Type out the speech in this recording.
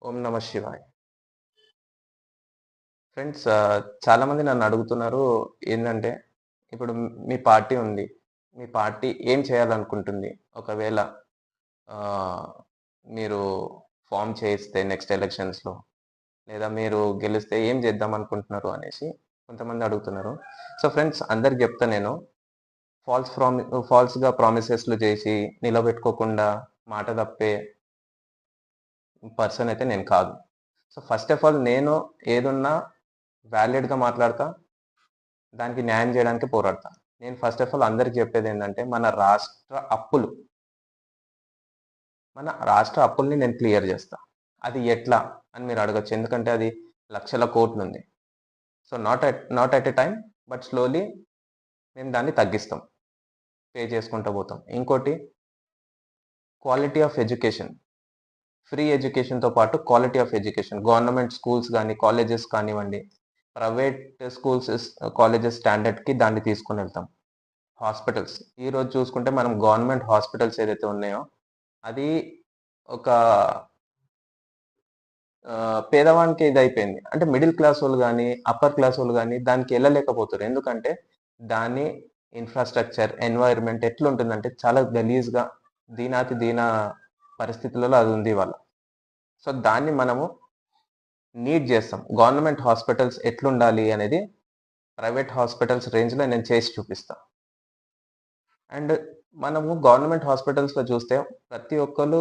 ఓం నమ శివాయ. ఫ్రెండ్స్, చాలామంది నన్ను అడుగుతున్నారు ఏందంటే, ఇప్పుడు మీ పార్టీ ఉంది. మీ పార్టీ ఏం చేయాలనుకుంటుంది? ఒకవేళ ఆహ్, మీరు ఫార్మ్ చేస్తే నెక్స్ట్ ఎలక్షన్స్‌లో, లేదా మీరు గెలిస్తే ఏం చేద్దాం అనుకుంటున్నారు అనేసి కొంతమంది అడుగుతున్నారు. సో ఫ్రెండ్స్, అందరికి చెప్తా నేను, ఫాల్స్‌గా ప్రామిసెస్‌లు చేసి నిలబెట్టుకోకుండా మాట తప్పే పర్సన్ అయితే నేను కాదు. సో ఫస్ట్ ఆఫ్ ఆల్ నేను ఏదున్నా వాలిడ్‌గా మాట్లాడతా. దానికి న్యాయం చేయడానికి పోరాడతా. నేను ఫస్ట్ ఆఫ్ ఆల్ అందరికి చెప్పేదేందంటే, మన రాష్ట్ర అప్పుల్ని నేను క్లియర్ చేస్తా. అది ఎట్లా అని మీరు అడగొచ్చు. ఎందుకంటే అది లక్షల కోట్లుంది. So not at a time, but slowly మేము దాన్ని తగ్గిస్తాం. పే చేసుకుంటూ పోతాం. ఇంకోటి, క్వాలిటీ ఆఫ్ ఎడ్యుకేషన్. ఫ్రీ ఎడ్యుకేషన్‌తో పాటు quality of education. Government schools గాని, కాలేజెస్ కానివ్వండి, ప్రైవేట్ కాలేజెస్ స్టాండర్డ్‌కి దాన్ని తీసుకొనెళ్తాం. హాస్పిటల్స్. ఈరోజు చూసుకుంటే మనం గవర్నమెంట్ హాస్పిటల్స్ ఏదైతే ఉన్నాయో, అది ఒక పేదవానికి ఇదైపోయింది. అంటే మిడిల్ క్లాసోళ్ళు గాని, అప్పర్ క్లాసోళ్ళు గాని దానికి ఎళ్ళలేకపోతుర్రు. ఎందుకంటే దాని ఇన్‌ఫ్రాస్ట్రక్చర్, ఎన్వైర్న్‌మెంట్ ఎట్లుంటుందంటే చాలా గలీజ్‌గా, దీనాతి దీన పరిస్థితులలో అది ఉంది ఇవాళ. సో దాన్ని మనము నీట్ చేస్తాం. గవర్నమెంట్ హాస్పిటల్స్ ఎట్లుండాలి అనేది ప్రైవేట్ హాస్పిటల్స్ రేంజ్‌లో నేను చేసి చూపిస్తా. అండ్ మనము గవర్నమెంట్ హాస్పిటల్స్‌లో చూస్తే ప్రతి ఒక్కళ్ళు